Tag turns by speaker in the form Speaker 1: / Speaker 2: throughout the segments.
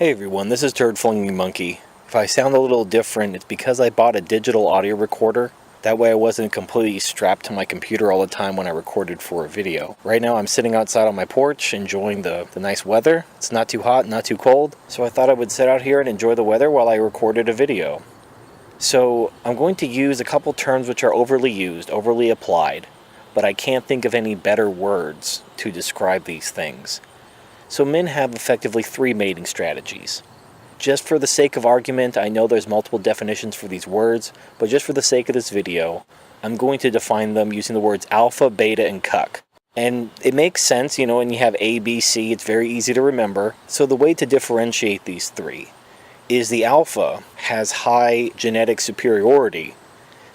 Speaker 1: Hey everyone, this is Turd Flinging Monkey. If I sound a little different, it's because I bought a digital audio recorder. That way I wasn't completely strapped to my computer all the time when I recorded for a video. Right now I'm sitting outside on my porch enjoying the nice weather. It's not too hot, not too cold, so I thought I would sit out here and enjoy the weather while I recorded a video. So I'm going to use a couple terms which are overly used, overly applied, but I can't think of any better words to describe these things. So men have effectively three mating strategies. Just for the sake of argument, I know there's multiple definitions for these words, but just for the sake of this video, I'm going to define them using the words alpha, beta, and cuck. And it makes sense, when you have A, B, C, it's very easy to remember. So the way to differentiate these three is the alpha has high genetic superiority,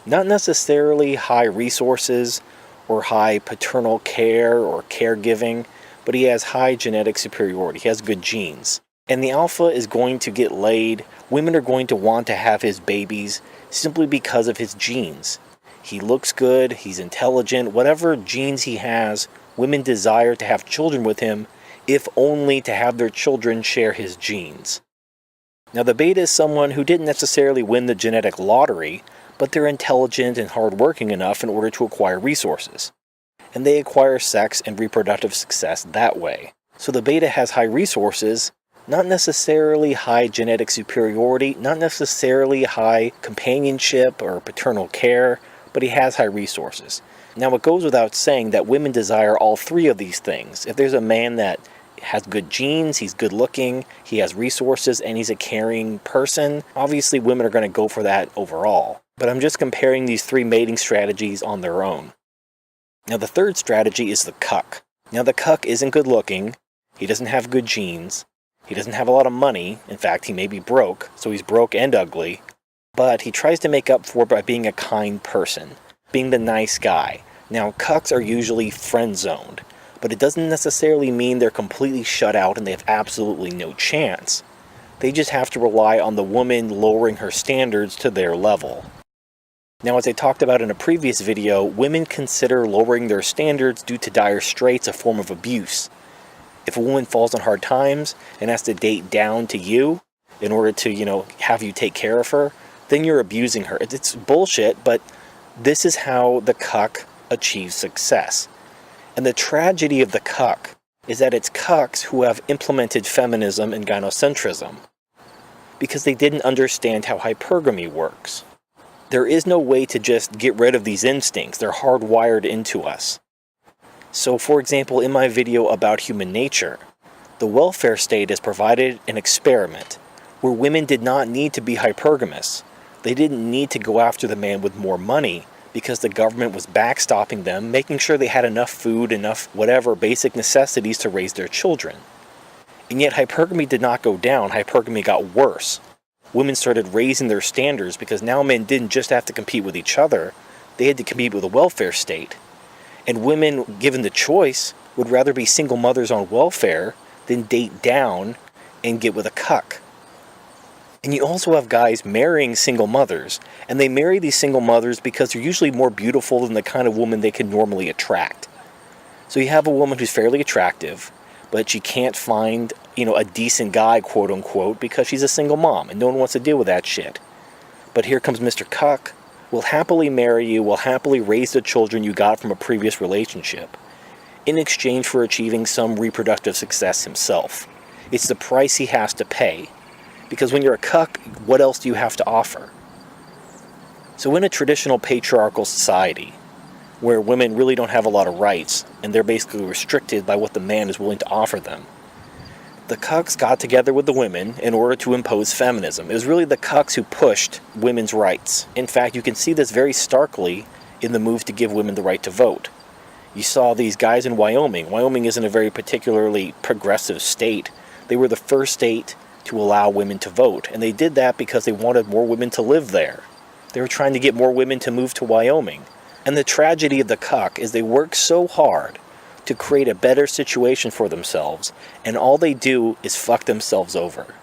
Speaker 1: not necessarily high resources or high paternal care or caregiving, but he has high genetic superiority. He has good genes. And the alpha is going to get laid. Women are going to want to have his babies simply because of his genes. He looks good, he's intelligent, whatever genes he has, women desire to have children with him, if only to have their children share his genes. Now the beta is someone who didn't necessarily win the genetic lottery, but they're intelligent and hardworking enough in order to acquire resources. And they acquire sex and reproductive success that way. So the beta has high resources, not necessarily high genetic superiority, not necessarily high companionship or paternal care, but he has high resources. Now it goes without saying that women desire all three of these things. If there's a man that has good genes, he's good looking, he has resources, and he's a caring person, obviously women are going to go for that overall. But I'm just comparing these three mating strategies on their own. Now the third strategy is the cuck. Now the cuck isn't good looking, he doesn't have good genes, he doesn't have a lot of money, in fact he may be broke, so he's broke and ugly, but he tries to make up for it by being a kind person, being the nice guy. Now cucks are usually friend-zoned, but it doesn't necessarily mean they're completely shut out and they have absolutely no chance. They just have to rely on the woman lowering her standards to their level. Now, as I talked about in a previous video, women consider lowering their standards due to dire straits a form of abuse. If a woman falls on hard times and has to date down to you in order to, have you take care of her, then you're abusing her. It's bullshit, but this is how the cuck achieves success. And the tragedy of the cuck is that it's cucks who have implemented feminism and gynocentrism because they didn't understand how hypergamy works. There is no way to just get rid of these instincts. They're hardwired into us. So, for example, in my video about human nature, the welfare state has provided an experiment where women did not need to be hypergamous. They didn't need to go after the man with more money because the government was backstopping them, making sure they had enough food, enough whatever basic necessities to raise their children. And yet hypergamy did not go down, hypergamy got worse. Women started raising their standards because now men didn't just have to compete with each other, they had to compete with the welfare state. And women, given the choice, would rather be single mothers on welfare than date down and get with a cuck. And you also have guys marrying single mothers, and they marry these single mothers because they're usually more beautiful than the kind of woman they can normally attract. So you have a woman who's fairly attractive, but she can't find, a decent guy, quote unquote, because she's a single mom and no one wants to deal with that shit. But here comes Mr. Cuck, will happily marry you, will happily raise the children you got from a previous relationship, in exchange for achieving some reproductive success himself. It's the price he has to pay. Because when you're a cuck, what else do you have to offer? So in a traditional patriarchal society, where women really don't have a lot of rights, and they're basically restricted by what the man is willing to offer them, the cucks got together with the women in order to impose feminism. It was really the cucks who pushed women's rights. In fact, you can see this very starkly in the move to give women the right to vote. You saw these guys in Wyoming. Wyoming isn't a very particularly progressive state. They were the first state to allow women to vote, and they did that because they wanted more women to live there. They were trying to get more women to move to Wyoming. And the tragedy of the cuck is they work so hard to create a better situation for themselves, and all they do is fuck themselves over.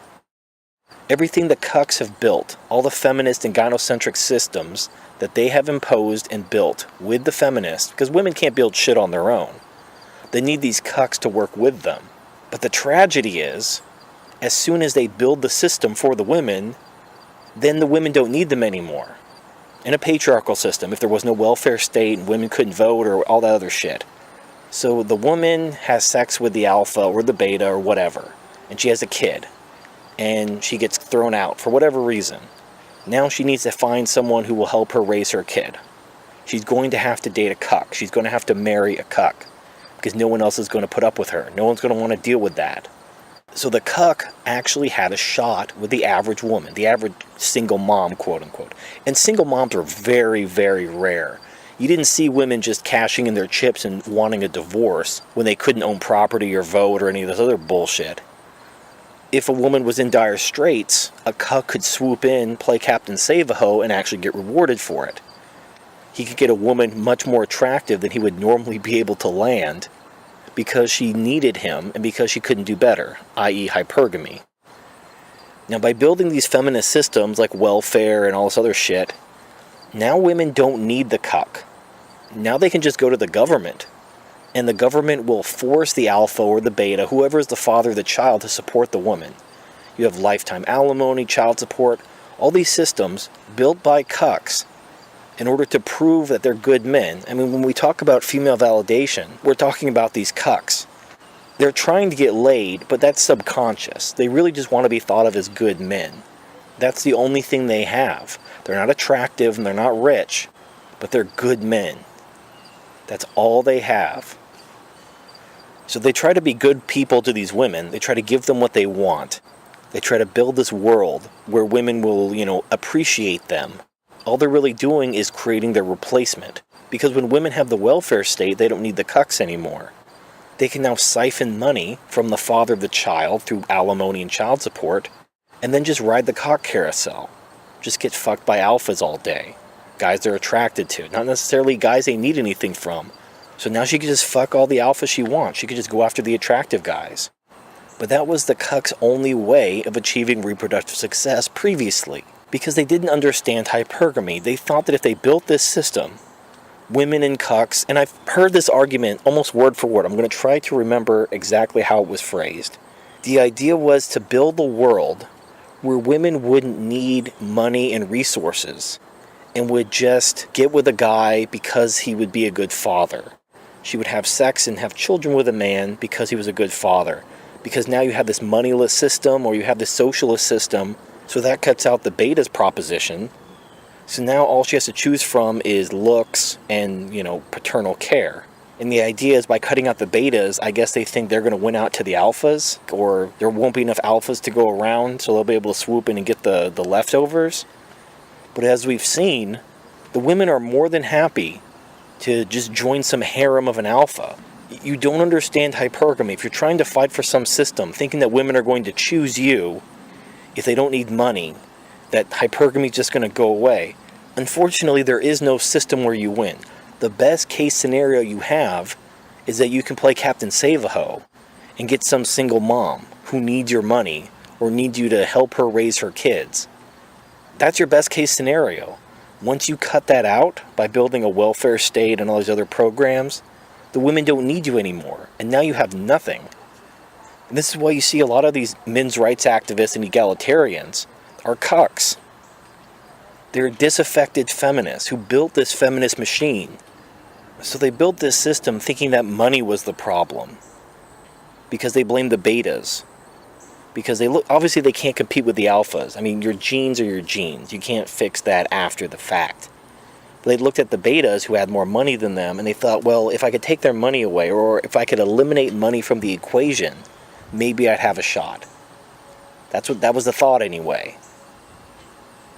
Speaker 1: Everything the cucks have built, all the feminist and gynocentric systems that they have imposed and built with the feminists, because women can't build shit on their own. They need these cucks to work with them. But the tragedy is, as soon as they build the system for the women, then the women don't need them anymore. In a patriarchal system, if there was no welfare state and women couldn't vote or all that other shit. So the woman has sex with the alpha or the beta or whatever, and she has a kid, and she gets thrown out for whatever reason. Now she needs to find someone who will help her raise her kid. She's going to have to date a cuck. She's going to have to marry a cuck, because no one else is going to put up with her. No one's going to want to deal with that. So the cuck actually had a shot with the average woman, the average single mom, quote unquote. And single moms are very, very rare. You didn't see women just cashing in their chips and wanting a divorce when they couldn't own property or vote or any of this other bullshit. If a woman was in dire straits, a cuck could swoop in, play Captain Save-A-Ho, and actually get rewarded for it. He could get a woman much more attractive than he would normally be able to land, because she needed him and because she couldn't do better, i.e. hypergamy. Now, by building these feminist systems like welfare and all this other shit, now women don't need the cuck. Now they can just go to the government, and the government will force the alpha or the beta, whoever is the father of the child, to support the woman. You have lifetime alimony, child support, all these systems built by cucks in order to prove that they're good men. I mean, when we talk about female validation, we're talking about these cucks. They're trying to get laid, but that's subconscious. They really just want to be thought of as good men. That's the only thing they have. They're not attractive and they're not rich, but they're good men. That's all they have. So they try to be good people to these women. They try to give them what they want. They try to build this world where women will, appreciate them. All they're really doing is creating their replacement. Because when women have the welfare state, they don't need the cucks anymore. They can now siphon money from the father of the child through alimony and child support, and then just ride the cock carousel. Just get fucked by alphas all day. Guys they're attracted to. Not necessarily guys they need anything from. So now she could just fuck all the alphas she wants. She could just go after the attractive guys. But that was the cuck's only way of achieving reproductive success previously. Because they didn't understand hypergamy. They thought that if they built this system, women and cucks, and I've heard this argument almost word for word. I'm going to try to remember exactly how it was phrased. The idea was to build a world where women wouldn't need money and resources and would just get with a guy because he would be a good father. She would have sex and have children with a man because he was a good father. Because now you have this moneyless system or you have this socialist system. So that cuts out the beta's proposition. So now all she has to choose from is looks and, paternal care. And the idea is by cutting out the betas, I guess they think they're going to win out to the alphas, or there won't be enough alphas to go around, so they'll be able to swoop in and get the leftovers. But as we've seen, the women are more than happy to just join some harem of an alpha. You don't understand hypergamy. If you're trying to fight for some system, thinking that women are going to choose you, if they don't need money, that hypergamy is just going to go away. Unfortunately, there is no system where you win. The best case scenario you have is that you can play Captain Save-A-Ho and get some single mom who needs your money or needs you to help her raise her kids. That's your best case scenario. Once you cut that out by building a welfare state and all these other programs, the women don't need you anymore. And now you have nothing. And this is why you see a lot of these men's rights activists and egalitarians are cucks. They're disaffected feminists who built this feminist machine. So they built this system thinking that money was the problem. Because they blame the betas. Because obviously they can't compete with the alphas. I mean, your genes are your genes. You can't fix that after the fact. But they looked at the betas who had more money than them and they thought, well, if I could take their money away or if I could eliminate money from the equation, maybe I'd have a shot. That was the thought anyway.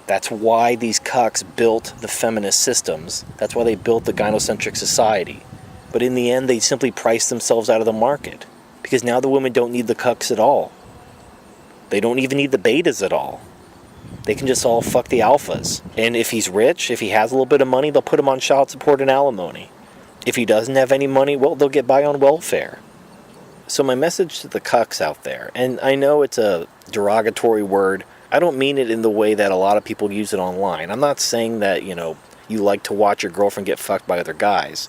Speaker 1: That's why these cucks built the feminist systems. That's why they built the gynocentric society. But in the end, they simply priced themselves out of the market. Because now the women don't need the cucks at all. They don't even need the betas at all. They can just all fuck the alphas. And if he's rich, if he has a little bit of money, they'll put him on child support and alimony. If he doesn't have any money, well, they'll get by on welfare. So my message to the cucks out there, and I know it's a derogatory word. I don't mean it in the way that a lot of people use it online. I'm not saying that, you like to watch your girlfriend get fucked by other guys.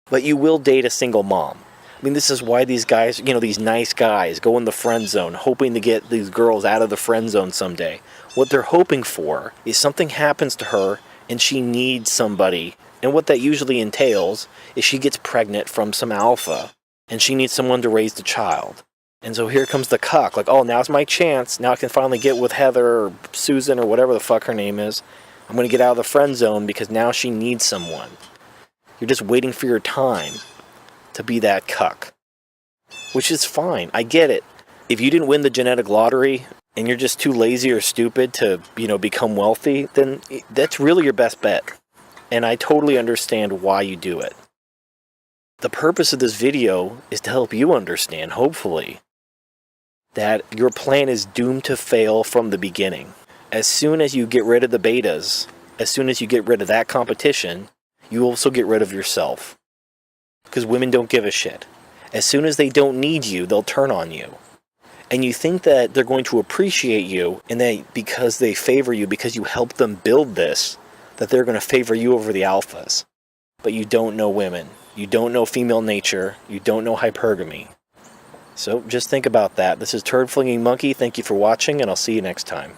Speaker 1: But you will date a single mom. I mean, this is why these guys, these nice guys go in the friend zone, hoping to get these girls out of the friend zone someday. What they're hoping for is something happens to her and she needs somebody. And what that usually entails is she gets pregnant from some alpha and she needs someone to raise the child. And so here comes the cuck, like, oh, now's my chance. Now I can finally get with Heather or Susan or whatever the fuck her name is. I'm going to get out of the friend zone because now she needs someone. You're just waiting for your time to be that cuck. Which is fine. I get it. If you didn't win the genetic lottery and you're just too lazy or stupid to, become wealthy, then that's really your best bet. And I totally understand why you do it. The purpose of this video is to help you understand, hopefully, that your plan is doomed to fail from the beginning. As soon as you get rid of the betas, as soon as you get rid of that competition, you also get rid of yourself. Because women don't give a shit. As soon as they don't need you, they'll turn on you. And you think that they're going to appreciate you, and that because they favor you, because you helped them build this, that they're going to favor you over the alphas. But you don't know women. You don't know female nature. You don't know hypergamy. So just think about that. This is Turd Flinging Monkey. Thank you for watching, and I'll see you next time.